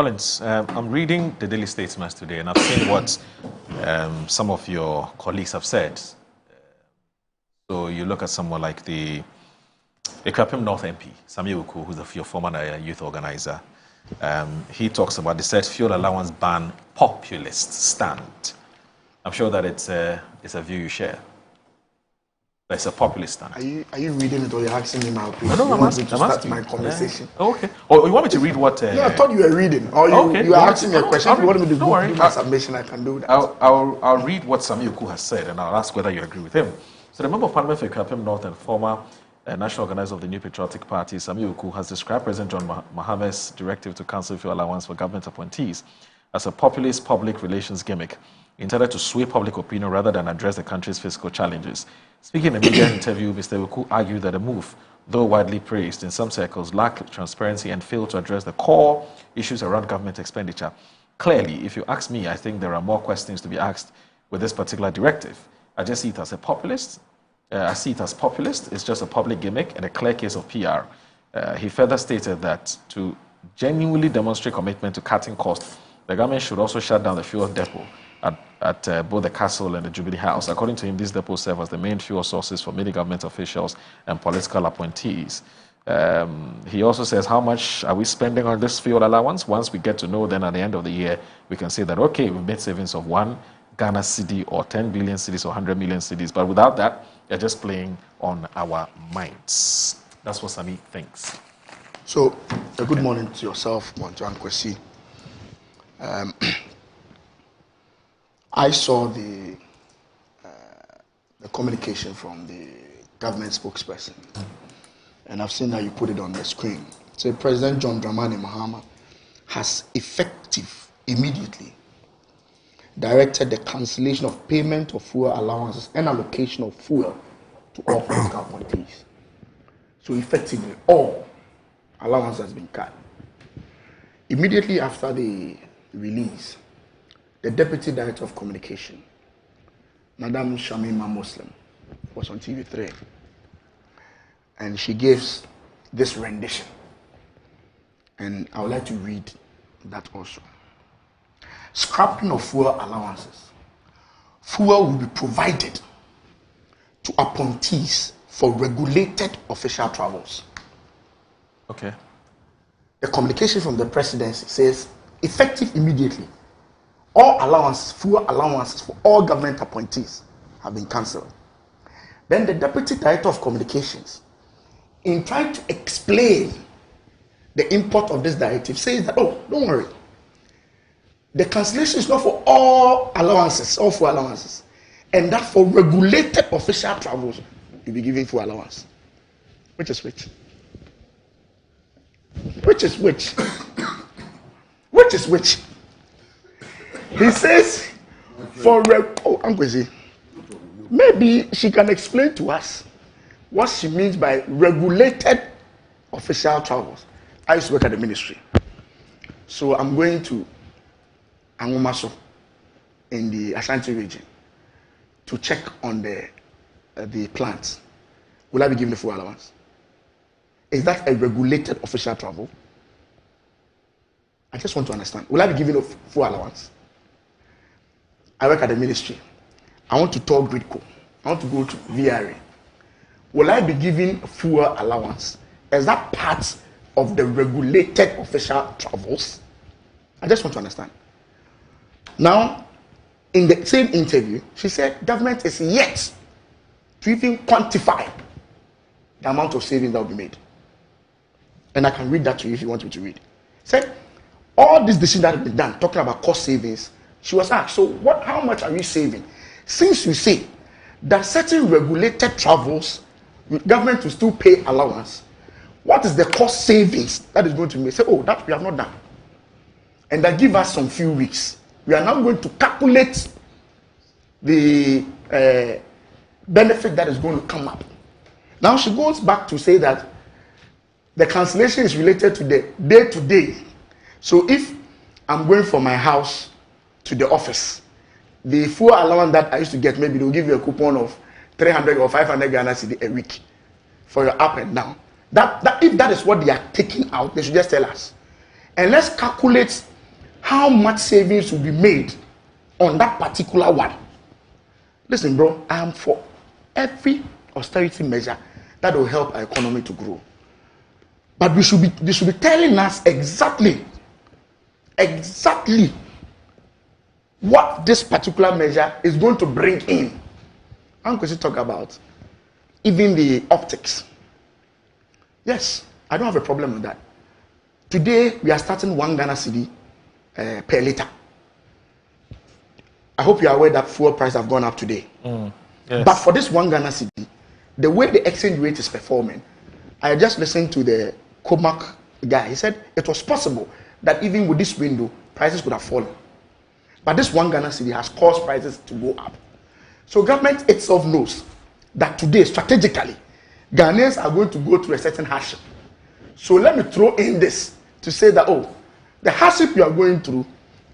Collins, I'm reading the Daily Statesman today, and I've seen what some of your colleagues have said. So you look at someone like the Ekrapim North MP, Sami Uku, who's your former youth organizer. He talks about the said fuel allowance ban populist stand. I'm sure that it's a view you share. It's a populist stand. Are you reading it or you're asking me my opinion? No, I'm asking my conversation. Yeah. Oh, okay. Or you want me to read what? No, I thought you were reading. Or you are asking me a question. If you want me to do my submission, I can do that. I'll read what Sami Uku has said, and I'll ask whether you agree with him. So the Member of Parliament for Ekrapim North and former national organizer of the New Patriotic Party, Sami Uku, has described President John Mahama's directive to cancel fuel allowance for government appointees as a populist public relations gimmick intended to sway public opinion rather than address the country's fiscal challenges. Speaking in a media interview, Mr. Uku argued that the move, though widely praised in some circles, lacked transparency and failed to address the core issues around government expenditure. Clearly, if you ask me, I think there are more questions to be asked with this particular directive. I just see it as a populist. I see it as populist. It's just a public gimmick and a clear case of PR. He further stated that to genuinely demonstrate commitment to cutting costs, the government should also shut down the fuel depot at both the Castle and the Jubilee House. According to him, these depots serve as the main fuel sources for many government officials and political appointees. He also says, how much are we spending on this fuel allowance? Once we get to know, then at the end of the year, we can say that, okay, we've made savings of 1 Ghana cedi or 10 billion cedis or 100 million cedis. But without that, they're just playing on our minds. That's what Sami thinks. So, a good morning to yourself, Monjan Kwesi. I saw the communication from the government spokesperson, and I've seen that you put it on the screen. So President John Dramani Mahama has immediately directed the cancellation of payment of fuel allowances and allocation of fuel to all political appointees. So effectively, all allowance has been cut. Immediately after the release, the Deputy Director of Communication, Madam Shamima Muslim, was on TV3, and she gives this rendition, and I would like to read that also. Scrapping of fuel allowances. Fuel will be provided to appointees for regulated official travels. Okay. The communication from the presidency says, effective immediately, all allowances, fuel allowances for all government appointees have been cancelled. Then the Deputy Director of Communications, in trying to explain the import of this directive, says that, oh, don't worry. The cancellation is not for all allowances, all fuel allowances. And that for regulated official travels, you'll be giving fuel allowance. Which is which? Which is which? Which is which? He says, maybe she can explain to us what she means by regulated official travels. I used to work at the ministry. So I'm going to Angumaso in the Ashanti region to check on the plants. Will I be given the full allowance? Is that a regulated official travel? I just want to understand. Will I be given a full allowance? I work at the ministry. I want to tour Gridco. I want to go to VRA. Will I be given a full allowance? Is that part of the regulated official travels? I just want to understand. Now, in the same interview, she said government is yet to even quantify the amount of savings that will be made. And I can read that to you if you want me to read. Said all this decision that has been done, talking about cost savings, she was asked, so how much are you saving? Since you say that certain regulated travels, government will still pay allowance, what is the cost savings that is going to be made? Say, oh, that we have not done. And that give us some few weeks. We are now going to calculate the benefit that is going to come up. Now she goes back to say that the cancellation is related to the day-to-day. So if I'm going from my house to the office, the full allowance that I used to get, maybe they'll give you a coupon of 300 or 500 Ghana cedi a week for your up and down. That if that is what they are taking out, they should just tell us. And let's calculate how much savings will be made on that particular one. Listen, bro, I am for every austerity measure that will help our economy to grow. But they should be telling us exactly what this particular measure is going to bring in. I'm going to talk about even the optics. Yes, I don't have a problem with that. Today, we are starting 1 Ghana cedi per liter. I hope you are aware that fuel prices have gone up today. Yes. But for this 1 Ghana cedi, the way the exchange rate is performing, I just listened to the Comac guy. He said it was possible that even with this window, prices could have fallen. But this 1 Ghana cedi has caused prices to go up. So government itself knows that today, strategically, Ghanaians are going to go through a certain hardship. So let me throw in this to say that, oh, the hardship you are going through,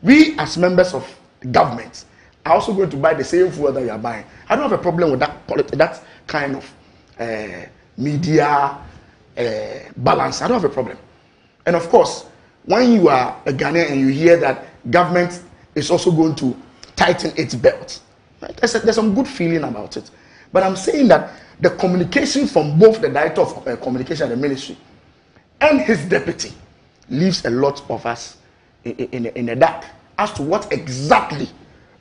we as members of the government are also going to buy the same fuel that you are buying. I don't have a problem with that kind of media balance. I don't have a problem. And of course, when you are a Ghanaian and you hear that government is also going to tighten its belt, right? There's some good feeling about it. But I'm saying that the communication from both the director of communication and the ministry and his deputy leaves a lot of us in the dark as to what exactly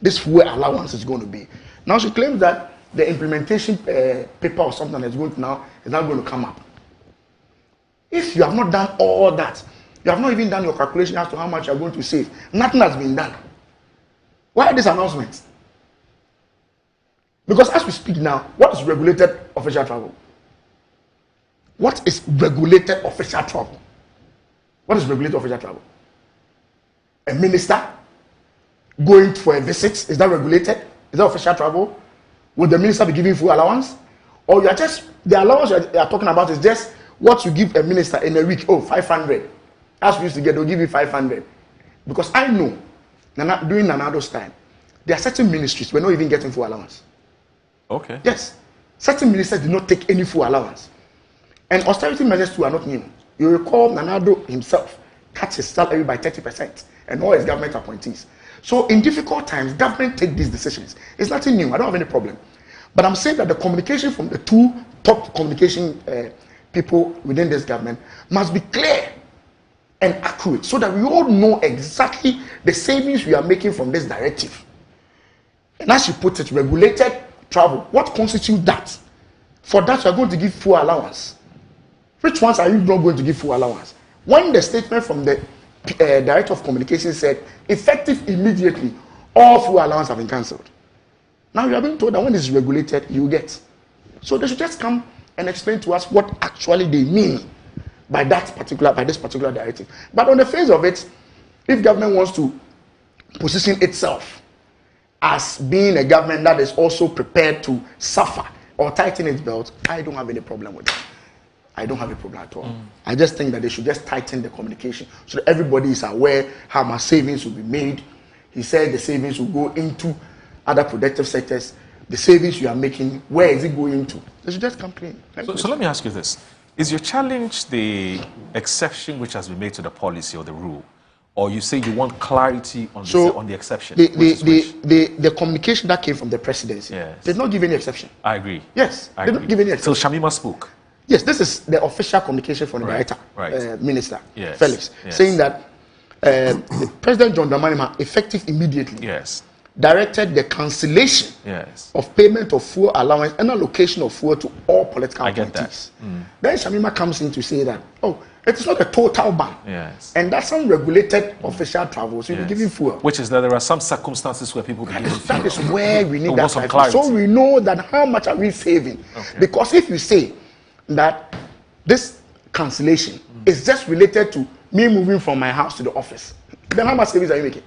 this fuel allowance is going to be. Now she claims that the implementation paper or something is not going to come up. If you have not done all that, you have not even done your calculation as to how much you are going to save. Nothing has been done. Why this announcement? Because as we speak now, what is regulated official travel? What is regulated official travel? What is regulated official travel? A minister going for a visit, is that regulated? Is that official travel? Will the minister be giving full allowance? Or you are just, the allowance you are talking about is just what you give a minister in a week. Oh, 500. As we used to get, they'll give you 500. Because I know, during Nanado's time, there are certain ministries who are not even getting full allowance. Okay. Yes. Certain ministers did not take any full allowance. And austerity measures too are not new. You recall Nanado himself cut his salary by 30% and all his government appointees. So in difficult times, government take these decisions. It's nothing new. I don't have any problem. But I'm saying that the communication from the two top communication people within this government must be clear and accurate so that we all know exactly the savings we are making from this directive. And as you put it, regulated travel, what constitutes that? For that, you are going to give full allowance. Which ones are you not going to give full allowance? When the statement from the Director of Communication said, effective immediately, all full allowance have been cancelled. Now you are being told that when it's regulated, you get. So they should just come and explain to us what actually they mean by this particular directive. But on the face of it, if government wants to position itself as being a government that is also prepared to suffer or tighten its belt, I don't have any problem with that. I don't have a problem at all. I just think that they should just tighten the communication so that everybody is aware how much savings will be made. He said the savings will go into other productive sectors. The savings you are making, where is it going to? They should just complain. So let me ask you this. Is your challenge the exception which has been made to the policy or the rule? Or you say you want clarity on the exception? The communication that came from the presidency, yes, did not give any exception. I agree. Yes, they did not give any exception. So Shamima spoke? Yes, this is the official communication from the director, minister, yes, Felix, saying that President John Dramani effective immediately directed the cancellation of payment of fuel allowance and allocation of fuel to all political appointees. Then Shamima comes in to say that, oh, it is not a total ban. And that's some regulated official travel. So you're giving fuel. Which is that there are some circumstances where people begin to that is where we need that clarity. So we know that how much are we saving. Because if you say that this cancellation is just related to me moving from my house to the office, then how much savings are you making?